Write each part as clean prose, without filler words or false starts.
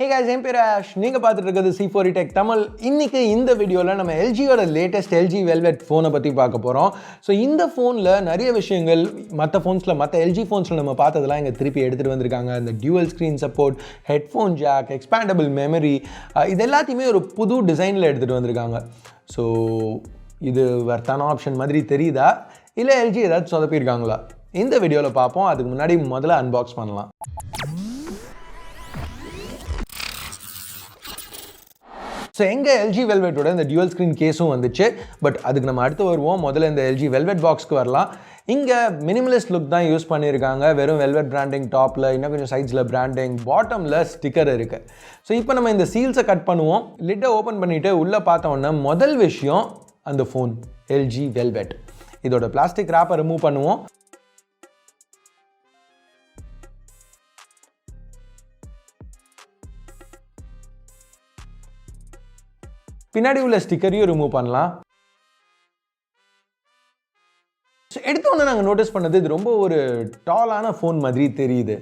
Hey guys, I'm Pirash. நீங்க பார்த்துட்டு இருக்கிறது C4 Tech தமிழ். இன்னைக்கு இந்த வீடியோல நம்ம LGயோட லேட்டஸ்ட் LG Velvet ஃபோனை பத்தி பார்க்க போறோம். ஸோ இந்த ஃபோன்ல நிறைய விஷயங்கள் மற்ற ஃபோன்ஸ்ல LG ஃபோன்ஸ்ல நம்ம பார்த்ததெல்லாம் இங்க திருப்பி எடுத்துட்டு வந்திருக்காங்க. இந்த dual screen support, headphone jack, expandable memory, இது எல்லாத்தையுமே ஒரு புது டிசைன்ல எடுத்துட்டு வந்திருக்காங்க. ஸோ இது வர்த்தான ஆப்ஷன் மாதிரி தெரியுதா இல்லை LG ஏதாவது சொதப்பியிருக்காங்களா? இந்த வீடியோவில் பார்ப்போம். அதுக்கு முன்னாடி முதல்ல அன்பாக்ஸ் பண்ணலாம். ஸோ எங்கள் LG வெல்வெட்டோட இந்த டியூவல் ஸ்க்ரீன் கேஸும் வந்துச்சு. பட் அதுக்கு நம்ம அடுத்து வருவோம். முதல்ல இந்த LG வெல்வெட் பாக்ஸ்க்கு வரலாம். இங்கே மினிமலிஸ்ட் லுக் தான் யூஸ் பண்ணியிருக்காங்க. வெறும் வெல்வெட் பிராண்டிங் டாப்பில், இன்னும் கொஞ்சம் சைட்ஸில் பிராண்டிங், பாட்டமில் ஸ்டிக்கர் இருக்குது. ஸோ இப்போ நம்ம இந்த சீல்ஸை கட் பண்ணுவோம். லிட்டை ஓப்பன் பண்ணிவிட்டு உள்ளே பார்த்தோன்னா முதல் விஷயம் அந்த ஃபோன் LG வெல்வெட். இதோட பிளாஸ்டிக் ராப்பை ரிமூவ் பண்ணுவோம். பின்னாடி உள்ள ஸ்டிக்கரையும் ரிமூவ் பண்ணலாம். ஸோ எடுத்தோன்னே நாங்கள் நோட்டீஸ் பண்ணது இது ரொம்ப ஒரு டாலான ஃபோன் மாதிரி தெரியுது.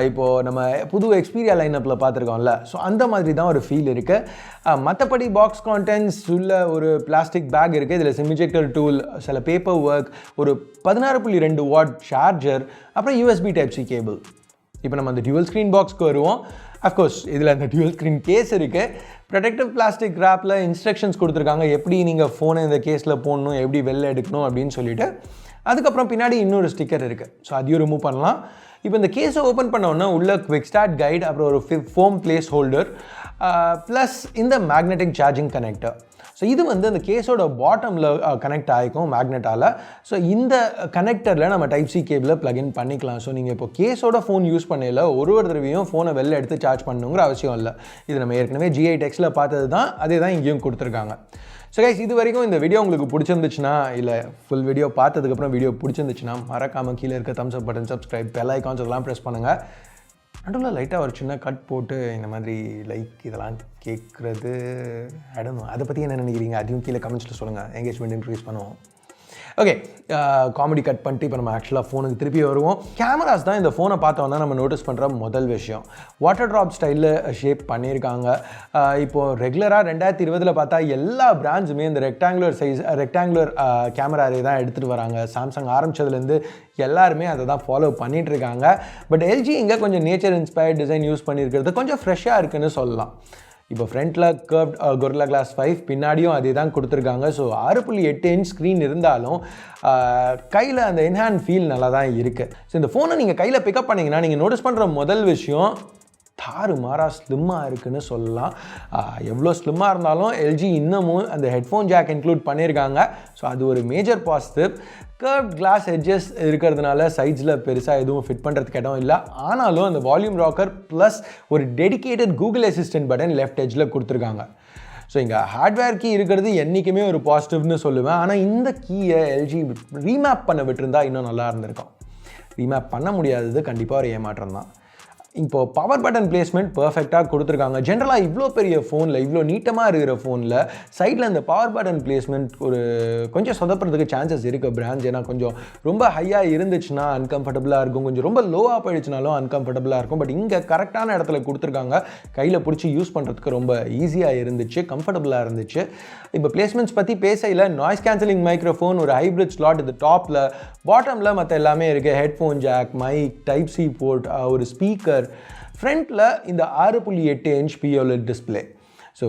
இப்போது நம்ம புது எக்ஸ்பீரியா லைனப்பில் பார்த்துருக்கோம்ல, ஸோ அந்த மாதிரி தான் ஒரு ஃபீல் இருக்குது. மற்றபடி பாக்ஸ் கான்டென்ட்ஸ் உள்ள ஒரு பிளாஸ்டிக் பேக் இருக்குது. இதில் சிமிஜெக்டர் டூல், சில பேப்பர் ஒர்க், ஒரு 16.2 வாட் சார்ஜர், அப்புறம் USB Type-C கேபிள். இப்போ நம்ம அந்த டியூவல் ஸ்க்ரீன் பாக்ஸ்க்கு வருவோம். அஃப்கோர்ஸ் இதில் அந்த டியூவல் ஸ்க்ரீன் கேஸ் இருக்குது. ப்ரொடெக்டிவ் பிளாஸ்டிக் ராப்பில் இன்ஸ்ட்ரக்ஷன்ஸ் கொடுத்துருக்காங்க, எப்படி நீங்கள் ஃபோனை இந்த கேஸில் போடணும், எப்படி வெளில எடுக்கணும் அப்படின்னு சொல்லிட்டு. அதுக்கப்புறம் பின்னாடி இன்னொரு ஸ்டிக்கர் இருக்குது. ஸோ அதையும் ரிமூவ் பண்ணலாம். இப்போ இந்த கேஸை ஓப்பன் பண்ணோன்னா உள்ள குவிக் ஸ்டார்ட் கைட், அப்புறம் ஒரு ஃபோம் பிளேஸ் ஹோல்டர், ப்ளஸ் இந்த மேக்னெட்டிக் சார்ஜிங் கனெக்டர். ஸோ இது அந்த கேஸோட பாட்டமில் கனெக்ட் ஆகிக்கும் மேக்னெட்டால். ஸோ இந்த கனெக்டரில் நம்ம Type-C கேபிளை ப்ளக்இன் பண்ணிக்கலாம். ஸோ நீங்கள் இப்போ கேஸோட ஃபோன் யூஸ் பண்ணல ஒரு தடவையும் ஃபோனை வெளில எடுத்து சார்ஜ் பண்ணணுங்கிற அவசியம் இல்லை. இது நம்ம ஏற்கனவே GI Techஸில் பார்த்தது தான், அதே தான் இங்கேயும் கொடுத்துருக்காங்க. ஸோ கைஸ், இது வரைக்கும் இந்த வீடியோ உங்களுக்கு பிடிச்சிருந்துச்சுன்னா, இல்லை ஃபுல் வீடியோ பார்த்ததுக்கப்புறம் வீடியோ பிடிச்சிருந்துச்சுன்னா மறக்காமல் கீழே இருக்க தம்ஸ் அப் பட்டன், சப்ஸ்கிரைப், பெல் ஐகான்ஸ் இதெல்லாம் ப்ரெஸ் பண்ணுங்கள். நடுவில் லைட்டாக ஒரு சின்ன கட் போட்டு இந்த மாதிரி லைக் இதெல்லாம் கேட்குறது இடணும். அதை பற்றி என்ன நினைக்கிறீங்க? அதையும் கீழே கமெண்ட்ஸில் சொல்லுங்கள். எங்கேஜ்மெண்ட் இன்க்ரீஸ் பண்ணுவோம். ஓகே, காமெடி கட் பண்ணிட்டு இப்போ நம்ம ஆக்சுவலாக ஃபோனுக்கு திருப்பி வருவோம். கேமராஸ் தான் இந்த ஃபோனை பார்த்தோன்னா நம்ம நோட்டீஸ் பண்ணுற முதல் விஷயம். வாட்டர் ட்ராப் ஸ்டைலில் ஷேப் பண்ணியிருக்காங்க. இப்போது ரெகுலராக 2020 பார்த்தா எல்லா பிராண்ட்ஸுமே இந்த ரெக்டாங்குலர் கேமரா அரே தான் எடுத்துகிட்டு வராங்க. சாம்சங் ஆரம்பித்ததுலேருந்து எல்லாருமே அதை தான் ஃபாலோ பண்ணிகிட்டு இருக்காங்க. பட் LG இங்கே கொஞ்சம் நேச்சர் இன்ஸ்பயர்ட் டிசைன் யூஸ் பண்ணியிருக்கிறது கொஞ்சம் ஃப்ரெஷ்ஷாக இருக்குன்னு சொல்லலாம். இப்போ ஃப்ரண்ட்டில் கர்வ்ட் Gorilla Glass 5, பின்னாடியும் அதே தான் கொடுத்துருக்காங்க. ஸோ 6.8 இன்ச் ஸ்க்ரீன் இருந்தாலும் கையில் அந்த என்ஹேண்ட் ஃபீல் நல்லா தான் இருக்குது. ஸோ இந்த ஃபோனை நீங்கள் கையில் பிக்கப் பண்ணிங்கன்னா நீங்கள் நோட்டீஸ் பண்ணுற முதல் விஷயம் தாறுமாறாக ஸ்லிம்மாக இருக்குதுன்னு சொல்லலாம். எவ்வளோ ஸ்லிம்மாக இருந்தாலும் LG இன்னமும் அந்த ஹெட்ஃபோன் ஜாக் இன்க்ளூட் பண்ணியிருக்காங்க. ஸோ அது ஒரு major positive. Curved glass edges இருக்கிறதுனால சைட்ஸில் பெருசாக எதுவும் ஃபிட் பண்ணுறதுக்கு இடம் இல்லை. ஆனாலும் அந்த வால்யூம் ராக்கர் ப்ளஸ் ஒரு dedicated Google assistant button left எட்ஜில் கொடுத்துருக்காங்க. ஸோ இங்கே ஹார்ட்வேர் கீ இருக்கிறது என்றைக்குமே ஒரு பாசிட்டிவ்னு சொல்லுவேன். ஆனால் இந்த கீயை LG ரீமேப் பண்ண விட்டுருந்தா இன்னும் நல்லா இருந்திருக்கும். ரீமேப் பண்ண முடியாதது கண்டிப்பாக ஒரு ஏமாற்றம் தான். இப்போது பவர் பட்டன் பிளேஸ்மெண்ட் பர்ஃபெக்டாக கொடுத்துருக்காங்க. ஜென்ரலாக இவ்வளோ பெரிய ஃபோனில், இவ்வளோ நீட்டமாக இருக்கிற ஃபோனில் சைடில் இந்த பவர் பட்டன் பிளேஸ்மெண்ட் ஒரு கொஞ்சம் சொதப்புறதுக்கு சான்சஸ் இருக்குது பிராண்ட்ஸ். ஏன்னா கொஞ்சம் ரொம்ப ஹையாக இருந்துச்சுன்னா அன்கம்ஃபர்டபுளாக இருக்கும், கொஞ்சம் ரொம்ப லோவாக போயிடுச்சுனாலும் அன்கம்ஃபர்டபுளாக இருக்கும். பட் இங்கே கரெக்டான இடத்துல கொடுத்துருக்காங்க. கையில் பிடிச்சி யூஸ் பண்ணுறதுக்கு ரொம்ப ஈஸியாக இருந்துச்சு, கம்ஃபர்டபுளாக இருந்துச்சு. இப்போ பிளேஸ்மெண்ட்ஸ் பற்றி பேசையில் நாய்ஸ் கேன்சலிங் மைக்ரோஃபோன், ஒரு ஹைப்ரிட் ஸ்லாட் இது டாப்பில், பாட்டமில் மற்ற எல்லாமே இருக்குது. Headphone jack, mic, Type-C port, ஒரு ஸ்பீக்கர். ஃப்ரண்ட்டில் இந்த 6.8 inch POLED display. So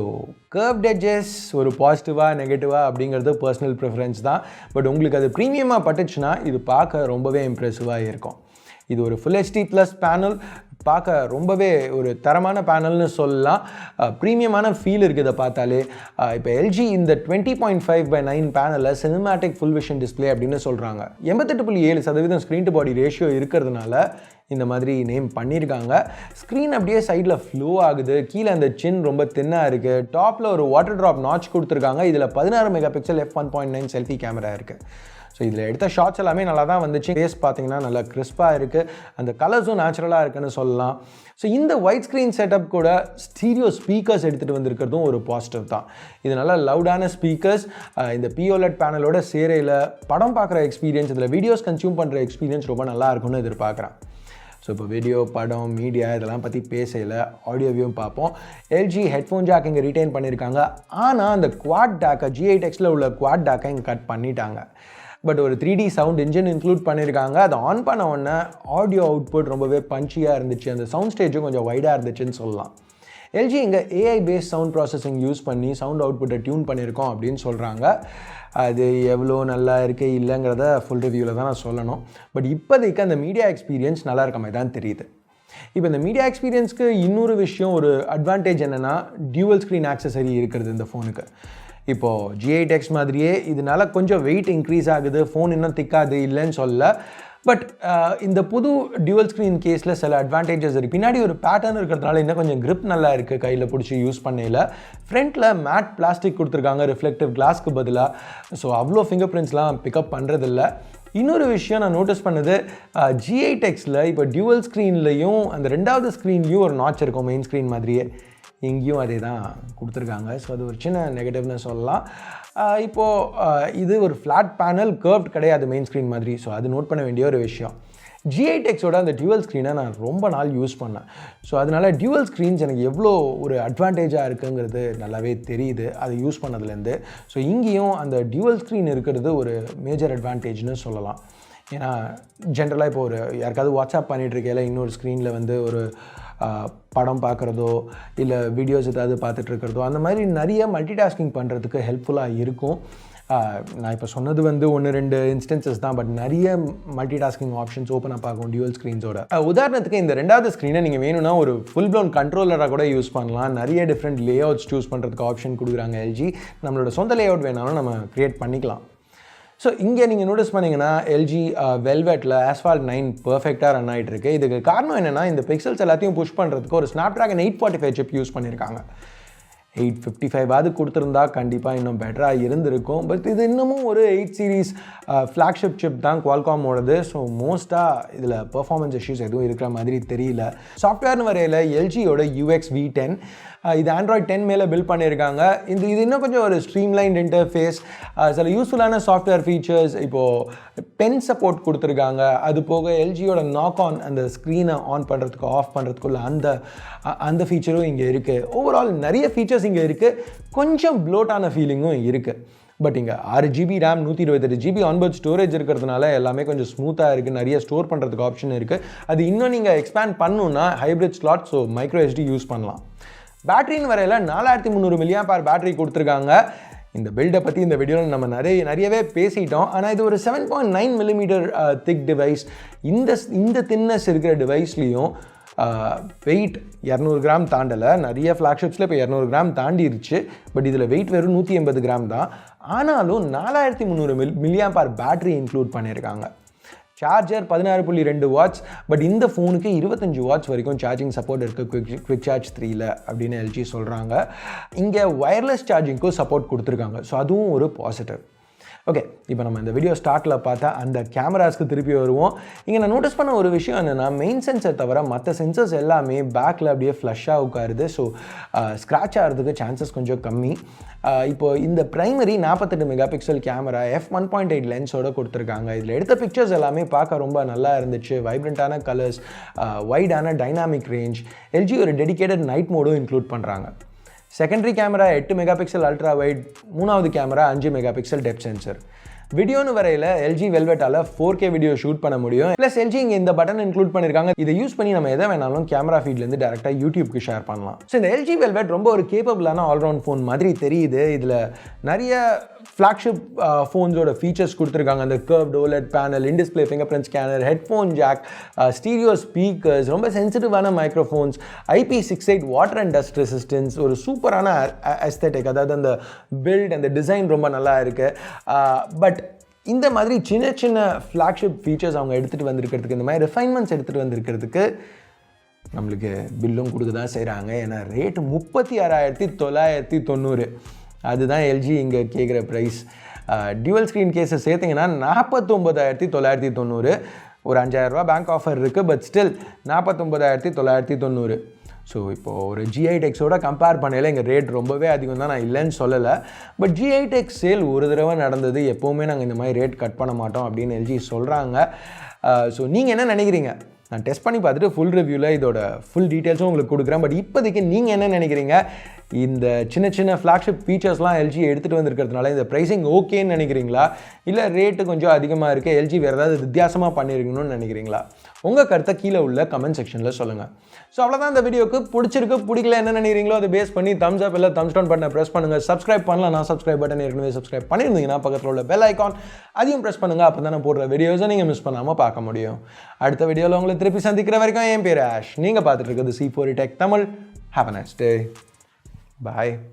curved edges ஒரு பாசிட்டிவாக நெகட்டிவாக அப்படிங்கிறது பர்சனல் ப்ரிஃபரன்ஸ் தான். பட் உங்களுக்கு அது ப்ரீமியமாக பட்டுச்சுன்னா இது பார்க்க ரொம்பவே இம்ப்ரெசிவாக இருக்கும். இது ஒரு Full HD+ பேனல், பார்க்க ரொம்பவே ஒரு தரமான பேனல்னு சொல்லலாம். ப்ரீமியமான ஃபீல் இருக்குது இதை பார்த்தாலே. இப்போ LG இந்த 20.5/9 பேனலில் சினிமேட்டிக் ஃபுல் விஷன் டிஸ்பிளே அப்படின்னு சொல்கிறாங்க. 88.7% ஸ்க்ரீன் டு பாடி ரேஷியோ இருக்கிறதுனால இந்த மாதிரி நேம் பண்ணியிருக்காங்க. ஸ்க்ரீன் அப்படியே சைடில் ஃப்ளோ ஆகுது. கீழே அந்த சின் ரொம்ப தின்னாக இருக்குது. டாப்பில் ஒரு வாட்டர் ட்ராப் நாட்ச் கொடுத்துருக்காங்க. இதில் 16 மெகாபிக்சல் f1.9 செல்ஃபி கேமரா இருக்குது. ஸோ இதில் எடுத்த ஷாட்ஸ் எல்லாமே நல்லா தான் வந்துச்சு. ஃபேஸ் பார்த்தீங்கன்னா நல்லா கிறிஸ்பாக இருக்குது. அந்த கலர்ஸும் நேச்சுரலாக இருக்குன்னு சொல்லலாம். ஸோ இந்த ஒயிட் ஸ்க்ரீன் செட்டப் கூட ஸ்டீரியோ ஸ்பீக்கர்ஸ் எடுத்துகிட்டு வந்திருக்கிறதும் ஒரு பாசிட்டிவ் தான். இது நல்லா லவுடான ஸ்பீக்கர்ஸ். இந்த POLED பேனலோட சேரையில் படம் பார்க்குற எக்ஸ்பீரியன்ஸ், இதில் வீடியோஸ் கன்சியூம் பண்ணுற எக்ஸ்பீரியன்ஸ் ரொம்ப நல்லா இருக்கும்னு எதிர்பார்க்குறேன். ஸோ இப்போ வீடியோ படம் மீடியா இதெல்லாம் பற்றி பேசல, ஆடியோவையும் பார்ப்போம். எல்ஜி ஹெட்ஃபோன் ஜாக் இங்கே ரீட்டைன் பண்ணியிருக்காங்க. ஆனால் அந்த குவாட் டேக்கை G8Xல உள்ள குவாட் டேக்கை இங்கே கட் பண்ணிட்டாங்க. பட் ஒரு 3D சவுண்ட் இன்ஜின் இன்க்ளூட் பண்ணியிருக்காங்க. அதை ஆன் பண்ண உடனே ஆடியோ அவுட்புட் ரொம்பவே பஞ்சியாக இருந்துச்சு. அந்த சவுண்ட் ஸ்டேஜும் கொஞ்சம் வைடாக இருந்துச்சுன்னு சொல்லலாம். எல்ஜி இங்கே AI paste sound processing use பண்ணி சவுண்ட் அவுட்புட்டை டியூன் பண்ணியிருக்கோம் அப்படின்னு சொல்கிறாங்க. அது எவ்வளோ நல்லா இருக்கு இல்லைங்கிறத ஃபுல் ரிவ்யூவில் தான் நான் சொல்லணும். பட் இப்போதைக்கு அந்த மீடியா எக்ஸ்பீரியன்ஸ் நல்லா இருக்க மாதிரி தான் தெரியுது. இப்போ இந்த மீடியா எக்ஸ்பீரியன்ஸ்க்கு இன்னொரு விஷயம், ஒரு அட்வான்டேஜ் என்னென்னா டியூவல் ஸ்க்ரீன் ஆக்சசரி இருக்கிறது இந்த ஃபோனுக்கு. இப்போது G8X மாதிரியே இதனால் கொஞ்சம் வெயிட் இன்க்ரீஸ் ஆகுது, ஃபோன் இன்னும் திக்காது இல்லைன்னு சொல்ல. பட் இந்த புது டியூவல் ஸ்க்ரீன் கேஸில் சில அட்வான்டேஜஸ் இருக்குது. பின்னாடி ஒரு பேட்டர்ன் இருக்கிறதுனால இன்னும் கொஞ்சம் grip நல்லா இருக்குது கையில் பிடிச்சி யூஸ் பண்ணையில். ஃப்ரண்ட்டில் மேட் பிளாஸ்டிக் கொடுத்துருக்காங்க ரிஃப்ளெக்டிவ் கிளாஸ்க்கு பதிலாக. ஸோ அவ்வளோ ஃபிங்கர் பிரிண்ட்ஸ்லாம் பிக்கப் பண்ணுறதில்ல. இன்னொரு விஷயம் நான் நோட்டீஸ் பண்ணது, G8Xல இப்போ டியூவல் ஸ்க்ரீன்லேயும் அந்த ரெண்டாவது ஸ்க்ரீன்லேயும் ஒரு நாட்ச் இருக்கும் மெயின் ஸ்க்ரீன் மாதிரியே. இங்கேயும் அதே தான் கொடுத்துருக்காங்க. ஸோ அது ஒரு சின்ன நெகட்டிவ்னு சொல்லலாம். இப்போது இது ஒரு ஃப்ளாட் பேனல், கர்வ்ட் கிடையாது மெயின் ஸ்க்ரீன் மாதிரி. ஸோ அது நோட் பண்ண வேண்டிய ஒரு விஷயம். G8Xோட அந்த டியூவல் ஸ்க்ரீனை நான் ரொம்ப நாள் யூஸ் பண்ணேன். ஸோ அதனால் டியூவல் ஸ்க்ரீன்ஸ் எனக்கு எவ்வளோ ஒரு அட்வான்டேஜாக இருக்குங்கிறது நல்லாவே தெரியுது அது யூஸ் பண்ணதுலேருந்து. ஸோ இங்கேயும் அந்த டியூவல் ஸ்க்ரீன் இருக்கிறது ஒரு மேஜர் அட்வான்டேஜ்னு சொல்லலாம். ஏன்னா ஜென்ரலாக இப்போ ஒரு யாருக்காவது வாட்ஸ்அப் பண்ணிகிட்ருக்கையில் இன்னொரு ஸ்க்ரீனில் வந்து ஒரு படம் பார்க்குறதோ இல்லை வீடியோஸ் ஏதாவது பார்த்துட்ருக்கிறதோ அந்த மாதிரி நிறைய மல்டி டாஸ்கிங் பண்ணுறதுக்கு ஹெல்ப்ஃபுல்லாக இருக்கும். நான் இப்போ சொன்னது வந்து 1-2 இன்ஸ்டன்சஸ் தான். பட் நிறைய multi tasking options open up ஆகும் டியூவல் ஸ்க்ரீன்ஸோட. உதாரணத்துக்கு இந்த ரெண்டாவது ஸ்க்ரீனை நீங்கள் வேணும்னா ஒரு ஃபுல் ப்ளவுன் கண்ட்ரோலராக கூட யூஸ் பண்ணலாம். நிறைய டிஃப்ரெண்ட் லே அவுட்ஸ் சூஸ் பண்ணுறதுக்கு ஆப்ஷன் கொடுக்குறாங்க எல்ஜி. நம்மளோட சொந்த லே அவுட் வேணாலும் நம்ம க்ரியேட் பண்ணிக்கலாம். ஸோ இங்கே நீங்கள் நோட்டீஸ் பண்ணிங்கன்னா எல்ஜி வெல்வெட்டில் ஆஸ்ஃபால்ட் 9 பர்ஃபெக்டாக ரன் ஆகிட்டு இருக்குது. இதுக்கு காரணம் என்னென்னா இந்த பிக்சல்ஸ் எல்லாத்தையும் புஷ் பண்ணுறதுக்கு ஒரு ஸ்னாப்ட்ராகன் 845 சிப் யூஸ் பண்ணியிருக்காங்க. 855 கொடுத்துருந்தா கண்டிப்பாக இன்னும் பெட்டராக இருந்திருக்கும். பட் இது இன்னமும் ஒரு 8 சீரீஸ் ஃப்ளாக்ஷிப் சிப் தான் குவால்காமோடது. ஸோ மோஸ்ட்டாக இதில் பெர்ஃபார்மன்ஸ் இஷ்யூஸ் எதுவும் இருக்கிற மாதிரி தெரியல. சாஃப்ட்வேர்னு வரையில் எல்ஜியோட UX V10 இது Android 10 மேலே பில்ட் பண்ணியிருக்காங்க. இது இன்னும் கொஞ்சம் ஒரு ஸ்ட்ரீம்லைன்ட் இன்டர்ஃபேஸ், சில யூஸ்ஃபுல்லான சாஃப்ட்வேர் ஃபீச்சர்ஸ். இப்போது பென் சப்போர்ட் கொடுத்துருக்காங்க. அது போக எல்ஜியோட நாக் ஆன், அந்த ஸ்க்ரீனை ஆன் பண்ணுறதுக்கு ஆஃப் பண்ணுறதுக்குள்ள அந்த ஃபீச்சரும் இங்கே இருக்குது. ஓவரால் நிறைய ஃபீச்சர்ஸ் இங்கே இருக்குது. கொஞ்சம் ப்ளோட்டான ஃபீலிங்கும் இருக்குது. பட் இங்கே 6GB RAM 128GB onboard storage இருக்கிறதுனால எல்லாமே கொஞ்சம் ஸ்மூத்தாக இருக்குது. நிறைய ஸ்டோர் பண்ணுறதுக்கு ஆப்ஷன் இருக்குது. அது இன்னும் நீங்கள் எக்ஸ்பேண்ட் பண்ணணுன்னா hybrid slot, so micro SD use பண்ணலாம். பேட்டரின்னு வரையில் 4300 mAh பேட்டரி கொடுத்துருக்காங்க. இந்த பில்டை பற்றி இந்த வீடியோவில் நம்ம நிறையவே பேசிட்டோம். ஆனால் இது ஒரு 7.9 mm திக் டிவைஸ். இந்த தின்னஸ் இருக்கிற டிவைஸ்லேயும் வெயிட் 200 கிராம் தாண்டலை. நிறைய ஃப்ளாக்ஷிப்ஸில் இப்போ 200 கிராம் தாண்டிருச்சு. பட் இதில் வெயிட் வெறும் 180 கிராம் தான். ஆனாலும் 4300 mAh பேட்டரி இன்க்ளூட் பண்ணியிருக்காங்க. Charger 16.2 watts. பட் இந்த ஃபோனுக்கு 25 வாட்ஸ் வரைக்கும் சார்ஜிங் சப்போர்ட் இருக்குது குவிக் சார்ஜ் 3ல அப்படின்னு எல்ஜி சொல்கிறாங்க. இங்கே வயர்லெஸ் சார்ஜிங்க்கும் சப்போர்ட் கொடுத்துருக்காங்க. ஸோ அதுவும் ஒரு பாசிட்டிவ். ஓகே, இப்போ நம்ம இந்த வீடியோ ஸ்டார்ட்டில் பார்த்தா அந்த கேமராஸ்க்கு திருப்பி வருவோம். இங்கே நான் நோட்டீஸ் பண்ண ஒரு விஷயம் என்னென்னா, மெயின் சென்சர் தவிர மற்ற சென்சர்ஸ் எல்லாமே பேக்கில் அப்படியே ஃப்ளஷ்ஷாக உட்காருது. ஸோ ஸ்க்ராட்ச் ஆகிறதுக்கு சான்சஸ் கொஞ்சம் கம்மி. இப்போது இந்த ப்ரைமரி 48 மெகாபிக்சல் கேமரா f1.8 லென்ஸோடு கொடுத்துருக்காங்க. இதில் எடுத்த பிக்சர்ஸ் எல்லாமே பார்க்க ரொம்ப நல்லா இருந்துச்சு. வைப்ரண்ட்டான கலர்ஸ், வைடான டைனாமிக் ரேஞ்ச். எல்ஜி ஒரு டெடிகேட்டட் நைட் மோடும் இன்க்ளூட் பண்ணுறாங்க. Secondary camera 8 megapixel ultra wide, மூணாவது கேமரா 5 மெகாபிக்சல் டெப்த் சென்சர். வீடியோன்னு வரையில் எல்ஜி வெல்வெட்டால் 4K வீடியோ ஷூட் பண்ண முடியும். ப்ளஸ் எல்ஜி இங்கே இந்த பட்டன் இன்க்ளூட் பண்ணியிருக்காங்க. இதை யூஸ் பண்ணி நம்ம எதை வேணாலும் கேமரா ஃபீட்லேருந்து டேரெக்டாக யூடியூப்க்கு ஷேர் பண்ணலாம். ஸோ இந்த எல்ஜி வெல்வெட் ரொம்ப ஒரு கேப்பபிளான ஆல்ரவுண்ட் ஃபோன் மாதிரி தெரியுது. இதில் நிறைய ஃப்ளாக்ஷிப் ஃபோன்ஸோட ஃபீச்சர்ஸ் கொடுத்துருக்காங்க. அந்த curved OLED panel, in display fingerprint scanner, headphone jack, stereo speakers, ரொம்ப சென்சிட்டிவான microphones, IP68 water and dust resistance, ஒரு சூப்பரான அஸ்தெட்டிக். அதாவது அந்த பில்ட், அந்த டிசைன் ரொம்ப நல்லா இருக்குது. பட் இந்த மாதிரி சின்ன சின்ன ஃப்ளாக்ஷிப் ஃபீச்சர்ஸ் அவங்க எடுத்துகிட்டு வந்திருக்கிறதுக்கு, இந்த மாதிரி ரிஃபைன்மெண்ட்ஸ் எடுத்துகிட்டு வந்திருக்கிறதுக்கு நம்மளுக்கு பில்லும் கொடுக்க தான் செய்கிறாங்க. ஏன்னா ரேட் 36,990. அதுதான் எல்ஜி இங்கே கேட்குற ப்ரைஸ். டியூவல் ஸ்க்ரீன் கேஸை சேர்த்திங்கன்னா 49,990. ஒரு 5,000 ரூபா பேங்க் ஆஃபர் இருக்குது. But still 49,990. ஸோ இப்போது ஒரு G8Xோட கம்பேர் பண்ணையில் எங்கள் ரேட் ரொம்பவே அதிகம் தான், நான் இல்லைன்னு சொல்லலை. பட் G8X சேல் ஒரு தடவை நடந்தது, எப்போவுமே நாங்கள் இந்த மாதிரி ரேட் கட் பண்ண மாட்டோம் அப்படின்னு எல்ஜி சொல்கிறாங்க. ஸோ நீங்கள் என்ன நினைக்கிறீங்க? நான் டெஸ்ட் பண்ணி பார்த்துட்டு ஃபுல் ரிவ்யூவில் இதோட ஃபுல் டீட்டெயில்ஸும் உங்களுக்கு கொடுக்குறேன். பட் இப்போதைக்கு நீங்கள் என்ன நினைக்கிறீங்க? இந்த சின்ன சின்ன ஃப்ளாக்ஷிப் ஃபீச்சர்ஸ்லாம் எல்ஜி எடுத்துகிட்டு வந்திருக்கிறதுனால இந்த ப்ரைஸிங் ஓகேன்னு நினைக்கிறீங்களா, இல்லை ரேட்டு கொஞ்சம் அதிகமாக இருக்குது, எல்ஜி வேறு ஏதாவது வித்தியாசமாக பண்ணியிருக்கணும்னு நினைக்கிறீங்களா? உங்கள் கருத்தை கீழே உள்ள கமெண்ட் செக்ஷனில் சொல்லுங்கள். ஸோ அவ்வளோதான் இந்த வீடியோக்கு. பிடிச்சிருக்கு பிடிக்கல என்ன நினைக்கிறீங்களோ அதை பேஸ் பண்ணி தம்ஸ் அப் இல்லை தம்ஸ் டவுன் பட்டனை ப்ரெஸ் பண்ணுங்கள். சப்ஸ்கிரைப் பண்ணலாம், நான் சப்ஸ்கிரைப் பட்டன் ஏற்கனவே சப்ஸ்கிரைப் பண்ணியிருந்தீங்கன்னா பக்கத்தில் உள்ள பெல் ஐக்கான் அதையும் ப்ரெஸ் பண்ணுங்கள். அப்போ தான் நான் போடுற வீடியோஸை நீங்கள் மிஸ் பண்ணாமல் பார்க்க முடியும். அடுத்த வீடியோவில் உங்களை திருப்பி சந்திக்கிற வரைக்கும் என் பேர் ஆஷ். நீங்கள் பார்த்துட்டு இருக்கிறது C4 Tech Tamil. Have a nice day. Bye.